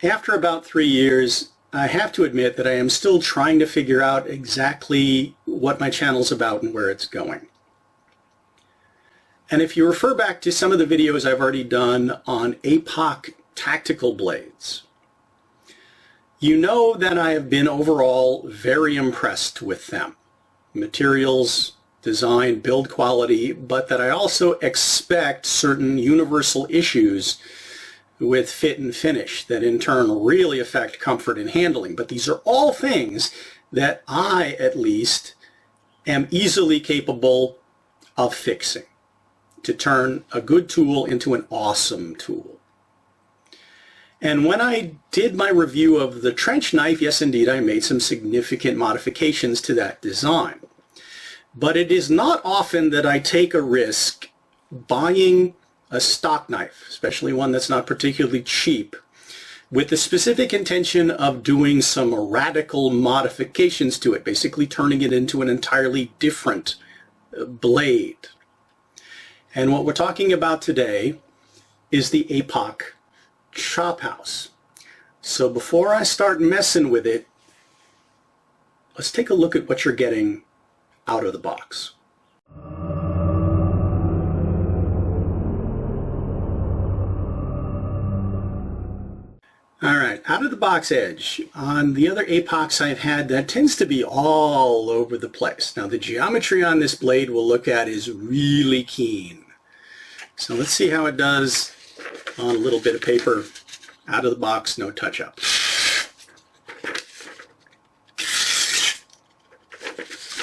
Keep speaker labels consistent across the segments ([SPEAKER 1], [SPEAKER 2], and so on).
[SPEAKER 1] after about 3 years, I have to admit that I am still trying to figure out exactly what my channel's about and where it's going. And if you refer back to some of the videos I've already done on APOC tactical blades, you know that I have been overall very impressed with them. Materials, design, build quality, but that I also expect certain universal issues with fit and finish that in turn really affect comfort and handling. But these are all things that I, at least, am easily capable of fixing to turn a good tool into an awesome tool. And when I did my review of the trench knife, yes indeed, I made some significant modifications to that design. But it is not often that I take a risk buying a stock knife, especially one that's not particularly cheap, with the specific intention of doing some radical modifications to it, basically turning it into an entirely different blade. And what we're talking about today is the APOC chop house. So before I start messing with it, let's take a look at what you're getting out of the box. All right, out of the box edge. On the other APOCs I've had, that tends to be all over the place. Now the geometry on this blade we'll look at is really keen. So let's see how it does on a little bit of paper, out of the box, no touch-up.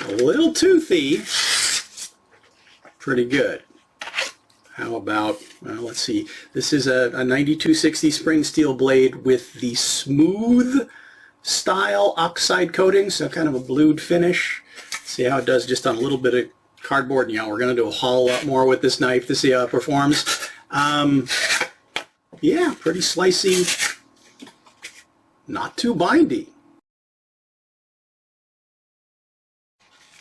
[SPEAKER 1] A little toothy, pretty good. How about, well, let's see, this is a 9260 spring steel blade with the smooth style oxide coating, so kind of a blued finish. See how it does just on a little bit of cardboard. You know, we're going to do a whole lot more with this knife to see how it performs. Yeah, pretty slicey, not too bindy.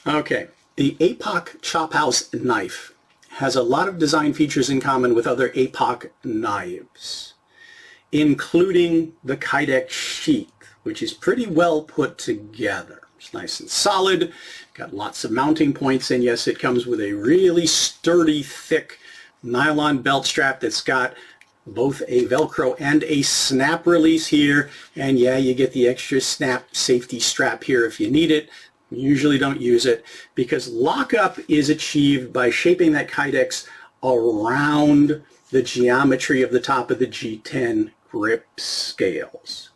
[SPEAKER 1] Okay, the APOC Chop House knife has a lot of design features in common with other APOC knives, including the Kydex sheath, which is pretty well put together. It's nice and solid, got lots of mounting points, and yes, it comes with a really sturdy, thick nylon belt strap that's got both a Velcro and a snap release here, and yeah, you get the extra snap safety strap here if you need it. Usually don't use it because lockup is achieved by shaping that Kydex around the geometry of the top of the G10 grip scales.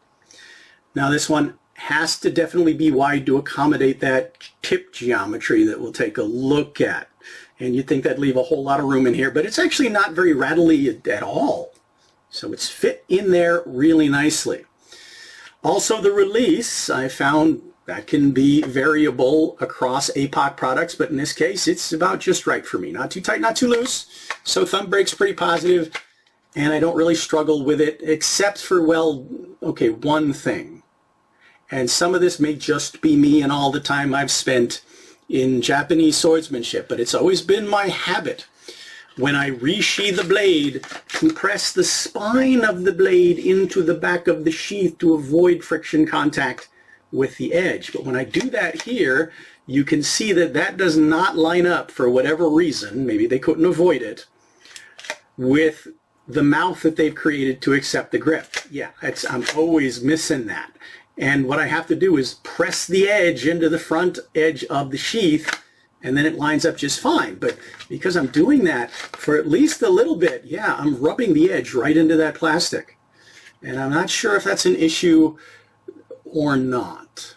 [SPEAKER 1] Now this one has to definitely be wide to accommodate that tip geometry that we'll take a look at. And you'd think that'd leave a whole lot of room in here, but it's actually not very rattly at all. So it's fit in there really nicely. Also the release, I found that can be variable across APOC products, but in this case, it's about just right for me. Not too tight, not too loose. So thumb brake's pretty positive, and I don't really struggle with it, except for, well, okay, one thing. And some of this may just be me and all the time I've spent in Japanese swordsmanship, but it's always been my habit when I resheath the blade to press the spine of the blade into the back of the sheath to avoid friction contact with the edge. But when I do that here, you can see that that does not line up for whatever reason, maybe they couldn't avoid it, with the mouth that they've created to accept the grip. Yeah, I'm always missing that. And what I have to do is press the edge into the front edge of the sheath, and then it lines up just fine. But because I'm doing that for at least a little bit, yeah, I'm rubbing the edge right into that plastic. And I'm not sure if that's an issue or not.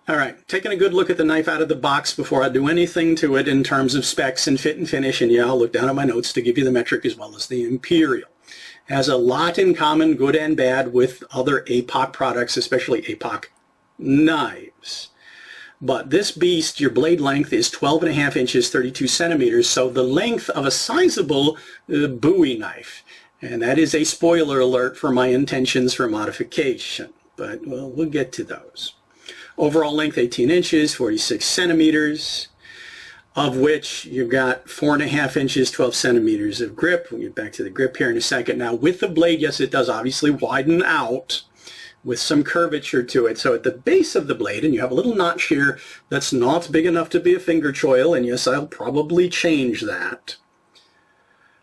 [SPEAKER 1] All right, taking a good look at the knife out of the box before I do anything to it in terms of specs and fit and finish, and yeah, I'll look down at my notes to give you the metric as well as the imperial. Has a lot in common, good and bad, with other APOC products, especially APOC knives. But this beast, your blade length is 12.5 inches, 32 centimeters, so the length of a sizable Bowie knife. And that is a spoiler alert for my intentions for modification, but well, we'll get to those. Overall length 18 inches, 46 centimeters. of which you've got 4.5 inches, 12 centimeters of grip. We'll get back to the grip here in a second. Now with the blade, yes, it does obviously widen out with some curvature to it. So at the base of the blade, and you have a little notch here that's not big enough to be a finger choil, and yes, I'll probably change that.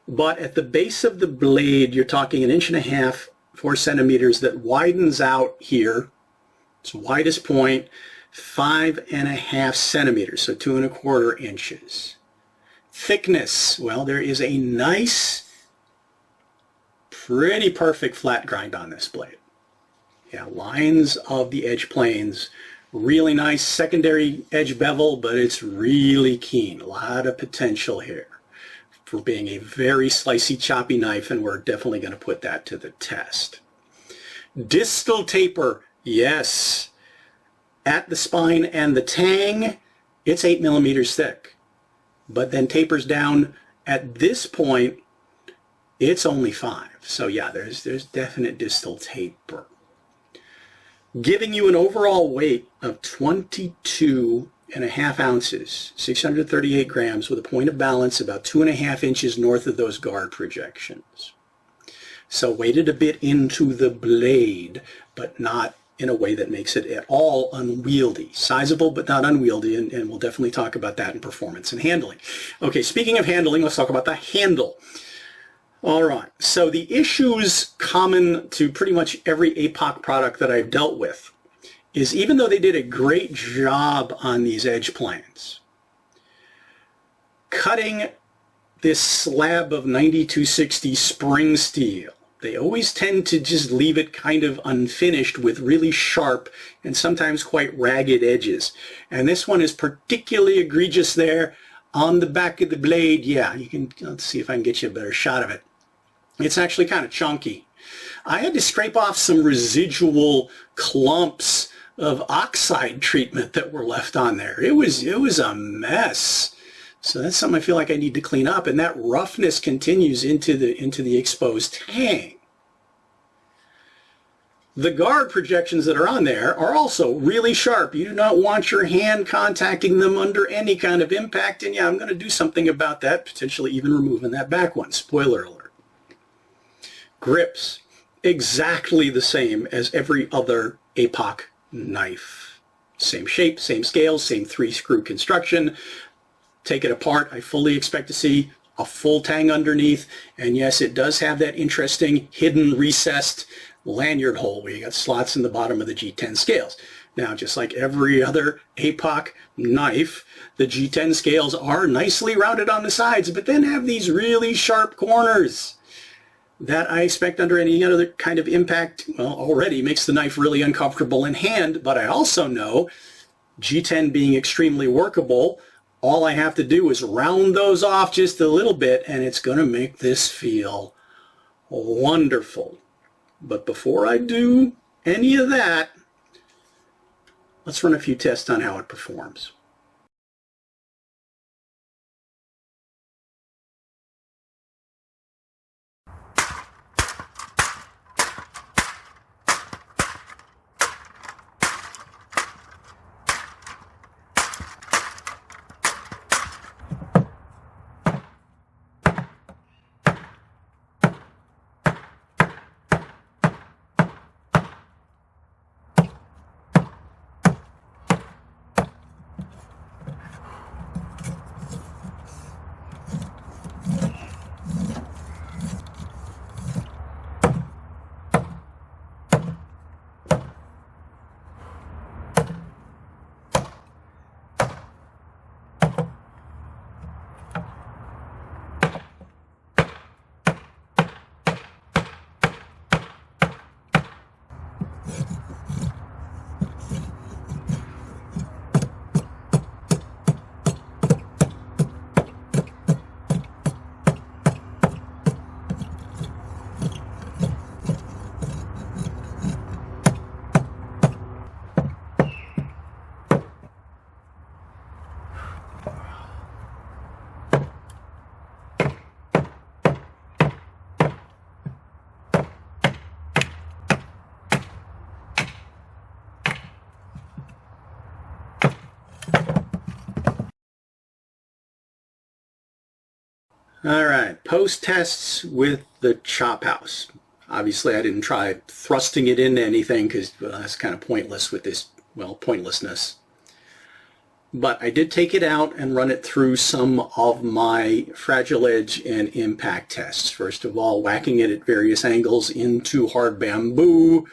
[SPEAKER 1] But at the base of the blade, you're talking 1.5 inches, 4 centimeters that widens out here. Its widest point, 5.5 centimeters, so 2.25 inches. Thickness, well, there is a nice, pretty perfect flat grind on this blade. Yeah, lines of the edge planes, really nice secondary edge bevel, but it's really keen. A lot of potential here for being a very slicey, choppy knife, and we're definitely going to put that to the test. Distal taper, yes. At the spine and the tang, it's 8 millimeters thick, but then tapers down at this point, it's only 5. So yeah, there's definite distal taper. Giving you an overall weight of 22.5 ounces, 638 grams, with a point of balance about 2.5 inches north of those guard projections. So weighted a bit into the blade, but not in a way that makes it at all unwieldy. Sizable, but not unwieldy, and we'll definitely talk about that in performance and handling. Okay, speaking of handling, let's talk about the handle. All right, so the issues common to pretty much every APOC product that I've dealt with is, even though they did a great job on these edge planes, cutting this slab of 9260 spring steel, they always tend to just leave it kind of unfinished with really sharp and sometimes quite ragged edges. And this one is particularly egregious there on the back of the blade. Yeah, you can, let's see if I can get you a better shot of it. It's actually kind of chunky. I had to scrape off some residual clumps of oxide treatment that were left on there. It was a mess. So that's something I feel like I need to clean up, and that roughness continues into the exposed tang. The guard projections that are on there are also really sharp. You do not want your hand contacting them under any kind of impact, and yeah, I'm going to do something about that, potentially even removing that back one. Spoiler alert. Grips, exactly the same as every other APOC knife. Same shape, same scale, same 3-screw construction. Take it apart, I fully expect to see a full tang underneath, and yes, it does have that interesting hidden recessed lanyard hole where you got slots in the bottom of the G10 scales. Now, just like every other APOC knife, the G10 scales are nicely rounded on the sides, but then have these really sharp corners that I expect under any other kind of impact, well, already makes the knife really uncomfortable in hand, but I also know, G10 being extremely workable, all I have to do is round those off just a little bit, and it's going to make this feel wonderful. But before I do any of that, let's run a few tests on how it performs. All right, post tests with the chop house. Obviously, I didn't try thrusting it into anything because that's kind of pointless with this, well, pointlessness. But I did take it out and run it through some of my fragile edge and impact tests. First of all, whacking it at various angles into hard bamboo.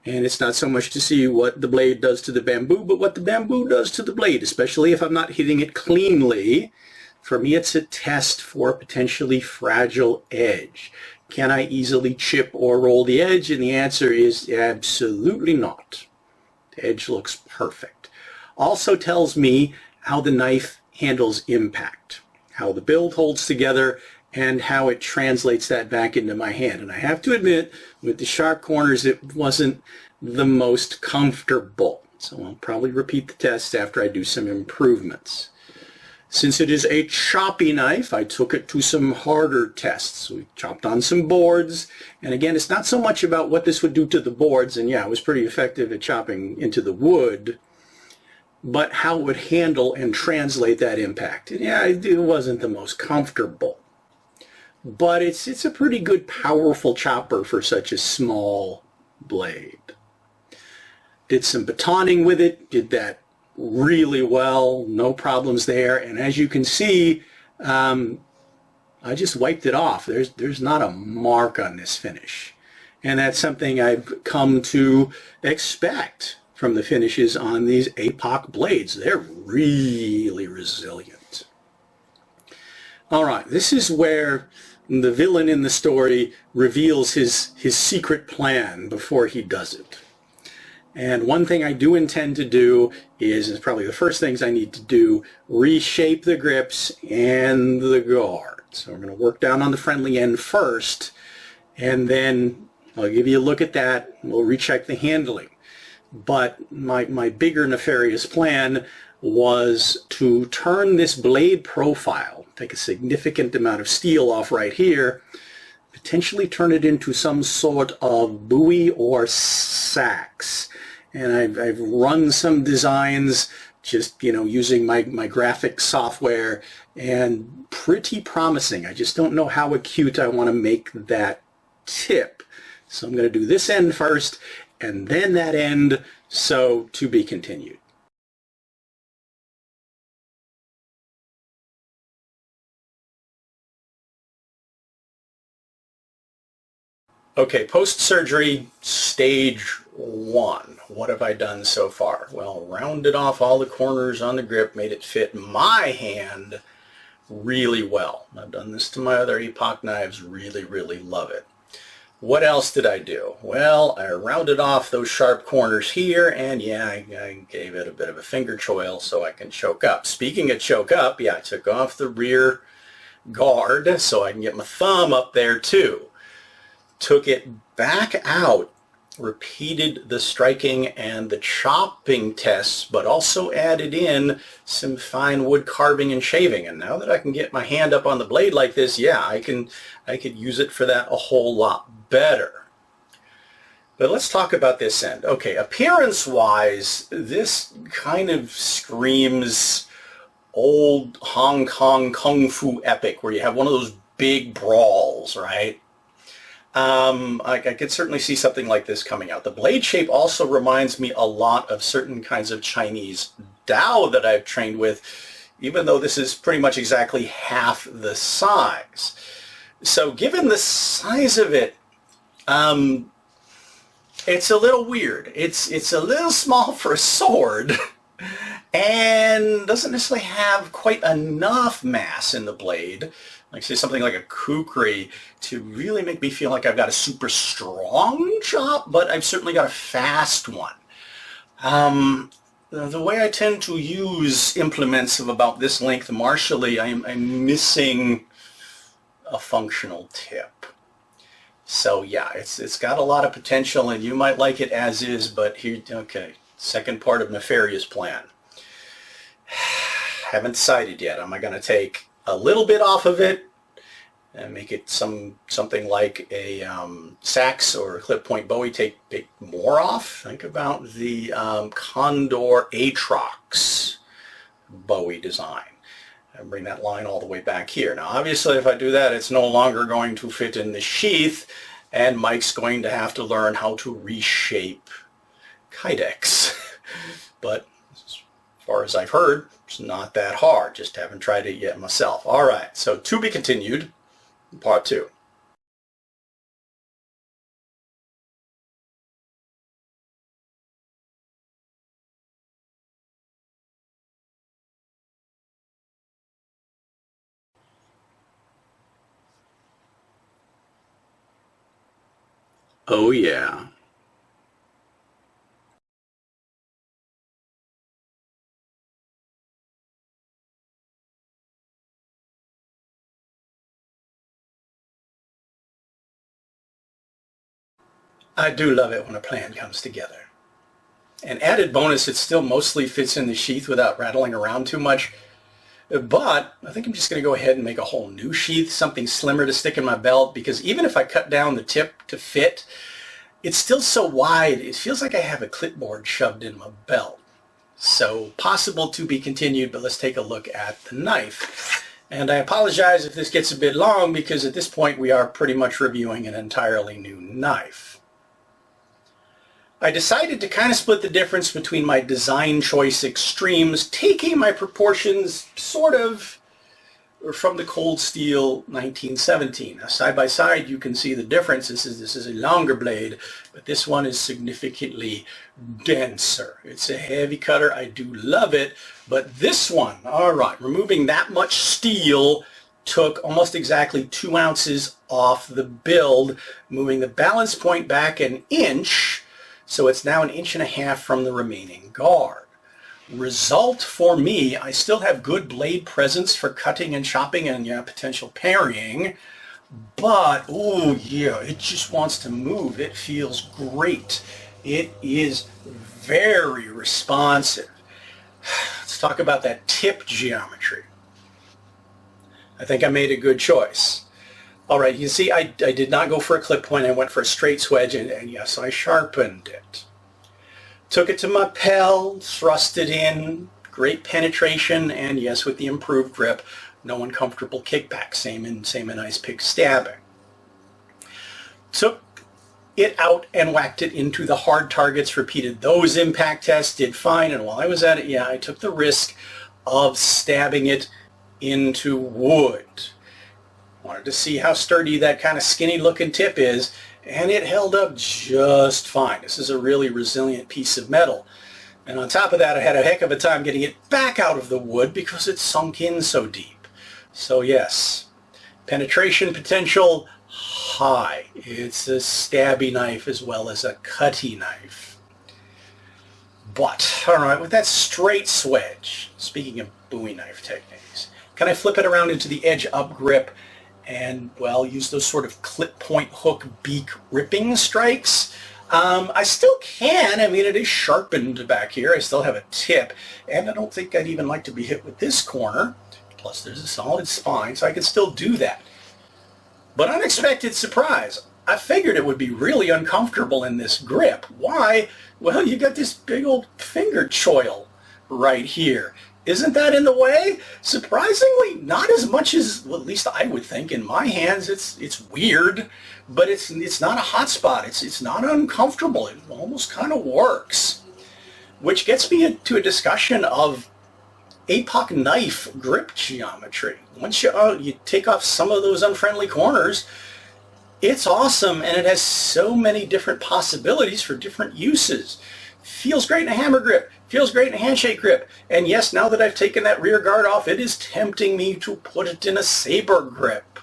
[SPEAKER 1] And it's not so much to see what the blade does to the bamboo, but what the bamboo does to the blade, especially if I'm not hitting it cleanly. For me, it's a test for a potentially fragile edge. Can I easily chip or roll the edge? And the answer is absolutely not. The edge looks perfect. Also tells me how the knife handles impact, how the build holds together, and how it translates that back into my hand. And I have to admit, with the sharp corners, it wasn't the most comfortable. So I'll probably repeat the test after I do some improvements. Since it is a choppy knife, I took it to some harder tests. We chopped on some boards, and again, it's not so much about what this would do to the boards, and yeah, it was pretty effective at chopping into the wood, but how it would handle and translate that impact. And yeah, it wasn't the most comfortable, but it's a pretty good, powerful chopper for such a small blade. Did some batoning with it, did that really well, no problems there, and as you can see, I just wiped it off. There's not a mark on this finish, and that's something I've come to expect from the finishes on these APOC blades. They're really resilient. All right, this is where the villain in the story reveals his secret plan before he does it. And one thing I do intend to do is probably the first things I need to do, reshape the grips and the guard. So we're going to work down on the friendly end first, and then I'll give you a look at that. We'll recheck the handling. But my bigger nefarious plan was to turn this blade profile, take a significant amount of steel off right here, potentially turn it into some sort of Bowie or seax. And I've run some designs just, using my graphic software, and pretty promising. I just don't know how acute I want to make that tip. So I'm going to do this end first and then that end, so to be continued. Okay, post-surgery, stage 1. What have I done so far? Well, rounded off all the corners on the grip, made it fit my hand really well. I've done this to my other APOC knives, really love it. What else did I do? Well, I rounded off those sharp corners here, and yeah, I gave it a bit of a finger choil so I can choke up. Speaking of choke up, yeah, I took off the rear guard so I can get my thumb up there too. Took it back out, repeated the striking and the chopping tests, but also added in some fine wood carving and shaving. And now that I can get my hand up on the blade like this, yeah, I could use it for that a whole lot better. But let's talk about this end. Okay, appearance-wise, this kind of screams old Hong Kong kung fu epic where you have one of those big brawls, right? I could certainly see something like this coming out. The blade shape also reminds me a lot of certain kinds of Chinese Dao that I've trained with, even though this is pretty much exactly half the size. So given the size of it, it's a little weird. It's a little small for a sword and doesn't necessarily have quite enough mass in the blade, like say something like a kukri, to really make me feel like I've got a super strong chop, but I've certainly got a fast one. The way I tend to use implements of about this length martially, I'm missing a functional tip. So yeah, it's got a lot of potential, and you might like it as is, but here, okay, second part of nefarious plan. Haven't decided yet. Am I going to take a little bit off of it and make it something like a seax or a clip point Bowie, take more off? Think about the Condor Atrox Bowie design. and bring that line all the way back here. Now obviously if I do that, it's no longer going to fit in the sheath, and Mike's going to have to learn how to reshape kydex. But as far as I've heard, it's not that hard. Just haven't tried it yet myself. All right, so to be continued, part 2. Oh yeah. I do love it when a plan comes together. An added bonus, it still mostly fits in the sheath without rattling around too much. But I think I'm just going to go ahead and make a whole new sheath, something slimmer to stick in my belt, because even if I cut down the tip to fit, it's still so wide, it feels like I have a clipboard shoved in my belt. So possible to be continued, but let's take a look at the knife. And I apologize if this gets a bit long, because at this point we are pretty much reviewing an entirely new knife. I decided to kind of split the difference between my design choice extremes, taking my proportions sort of from the Cold Steel 1917. Now, side by side, you can see the difference. This is a longer blade, but this one is significantly denser. It's a heavy cutter. I do love it, but this one, all right, removing that much steel took almost exactly 2 ounces off the build, moving the balance point back an inch. So it's now 1.5 inches from the remaining guard. Result for me, I still have good blade presence for cutting and chopping and potential parrying, but oh yeah, it just wants to move. It feels great. It is very responsive. Let's talk about that tip geometry. I think I made a good choice. All right, you can see I did not go for a clip point. I went for a straight swedge, and yes, I sharpened it. Took it to my pel, thrust it in, great penetration, and yes, with the improved grip, no uncomfortable kickback, same in ice pick stabbing. Took it out and whacked it into the hard targets, repeated those impact tests, did fine, and while I was at it, yeah, I took the risk of stabbing it into wood. Wanted to see how sturdy that kind of skinny looking tip is, and it held up just fine. This is a really resilient piece of metal. And on top of that, I had a heck of a time getting it back out of the wood because it sunk in so deep. So yes, penetration potential high. It's a stabby knife as well as a cutty knife. But, all right, with that straight swedge, speaking of Bowie knife techniques, can I flip it around into the edge up grip and, well, use those sort of clip point hook beak ripping strikes? I still can. I mean, it is sharpened back here. I still have a tip, and I don't think I'd even like to be hit with this corner. Plus, there's a solid spine, so I can still do that. But unexpected surprise. I figured it would be really uncomfortable in this grip. Why? Well, you got this big old finger choil right here. Isn't that in the way? Surprisingly, not as much as, well, at least I would think. In my hands, it's weird, but it's not a hot spot. It's not uncomfortable. It almost kind of works. Which gets me to a discussion of APOC knife grip geometry. Once you take off some of those unfriendly corners, it's awesome, and it has so many different possibilities for different uses. Feels great in a hammer grip, feels great in a handshake grip, and yes, now that I've taken that rear guard off, it is tempting me to put it in a saber grip.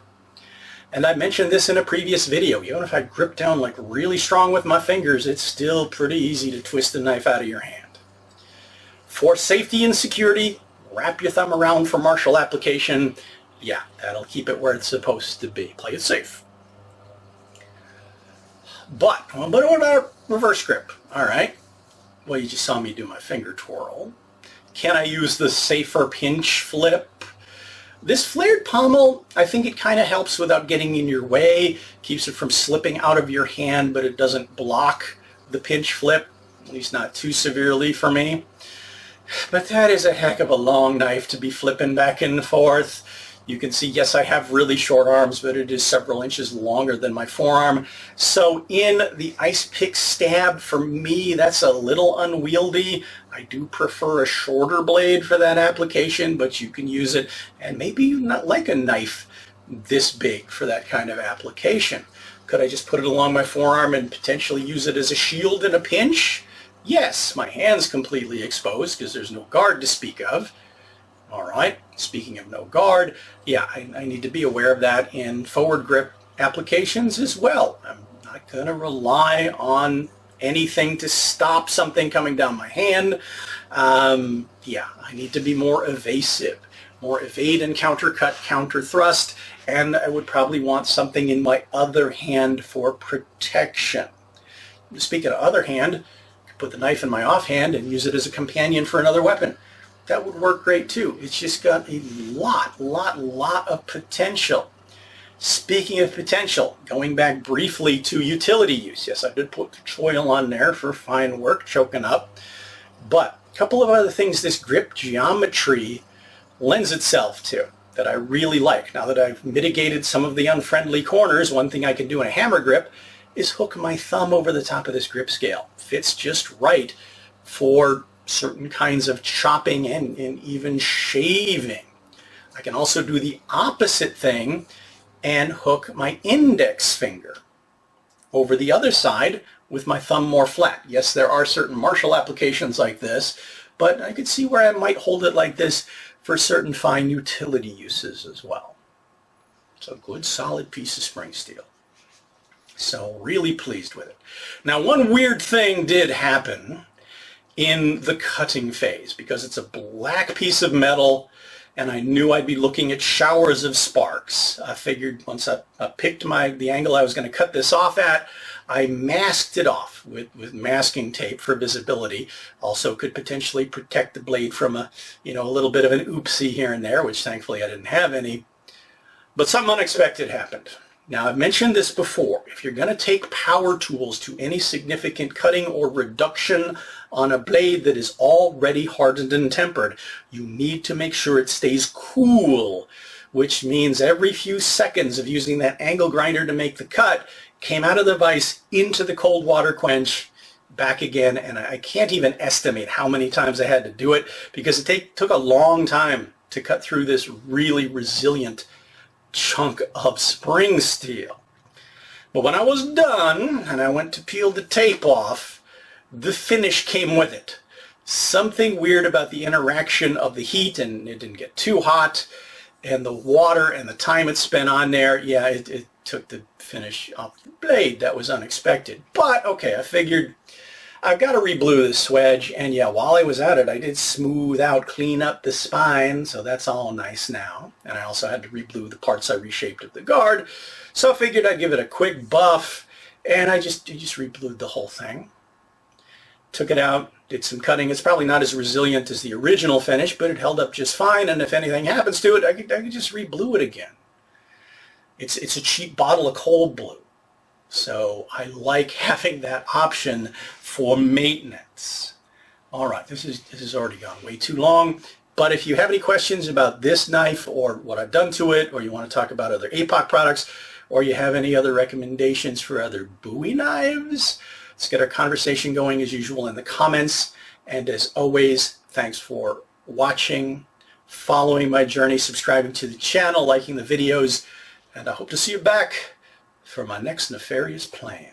[SPEAKER 1] And I mentioned this in a previous video. Even if I grip down like really strong with my fingers, it's still pretty easy to twist the knife out of your hand. For safety and security, wrap your thumb around for martial application. Yeah, that'll keep it where it's supposed to be. Play it safe. But what about reverse grip? All right. Well, you just saw me do my finger twirl. Can I use the safer pinch flip? This flared pommel, I think it kind of helps without getting in your way, keeps it from slipping out of your hand, but it doesn't block the pinch flip, at least not too severely for me. But that is a heck of a long knife to be flipping back and forth. You can see, yes, I have really short arms, but it is several inches longer than my forearm. So in the ice pick stab, for me, that's a little unwieldy. I do prefer a shorter blade for that application, but you can use it, and maybe you not like a knife this big for that kind of application. Could I just put it along my forearm and potentially use it as a shield in a pinch? Yes, my hand's completely exposed because there's no guard to speak of. All right, speaking of no guard, yeah, I need to be aware of that in forward grip applications as well. I'm not going to rely on anything to stop something coming down my hand. Yeah, I need to be more evasive, more evade and countercut, counter thrust, and I would probably want something in my other hand for protection. Speaking of other hand, I could put the knife in my offhand and use it as a companion for another weapon. That would work great too. It's just got a lot of potential. Speaking of potential, going back briefly to utility use. Yes, I did put the foil on there for fine work, choking up. But a couple of other things this grip geometry lends itself to that I really like. Now that I've mitigated some of the unfriendly corners, one thing I can do in a hammer grip is hook my thumb over the top of this grip scale. Fits just right for certain kinds of chopping and even shaving. I can also do the opposite thing and hook my index finger over the other side with my thumb more flat. Yes, there are certain martial applications like this, but I could see where I might hold it like this for certain fine utility uses as well. It's a good solid piece of spring steel. So really pleased with it. Now one weird thing did happen in the cutting phase because it's a black piece of metal and I knew I'd be looking at showers of sparks. I figured once I picked the angle I was going to cut this off at, I masked it off with masking tape for visibility. Also could potentially protect the blade from a little bit of an oopsie here and there, which thankfully I didn't have any. But something unexpected happened. Now, I've mentioned this before. If you're going to take power tools to any significant cutting or reduction on a blade that is already hardened and tempered, you need to make sure it stays cool, which means every few seconds of using that angle grinder to make the cut came out of the vise into the cold water quench, back again, and I can't even estimate how many times I had to do it because it took a long time to cut through this really resilient chunk of spring steel. But when I was done and I went to peel the tape off, the finish came with it. Something weird about the interaction of the heat, and it didn't get too hot, and the water and the time it spent on there, yeah, it took the finish off the blade. That was unexpected. But okay, I figured I've got to reblue this wedge, and yeah, while I was at it, I did smooth out, clean up the spine, so that's all nice now. And I also had to reblue the parts I reshaped of the guard, so I figured I'd give it a quick buff, and I just reblued the whole thing. Took it out, did some cutting. It's probably not as resilient as the original finish, but it held up just fine, and if anything happens to it, I could just reblue it again. It's a cheap bottle of cold blue. So I like having that option for maintenance. All right, this has already gone way too long. But if you have any questions about this knife or what I've done to it, or you want to talk about other APOC products, or you have any other recommendations for other Bowie knives, let's get our conversation going as usual in the comments. And as always, thanks for watching, following my journey, subscribing to the channel, liking the videos, and I hope to see you back for my next nefarious plan.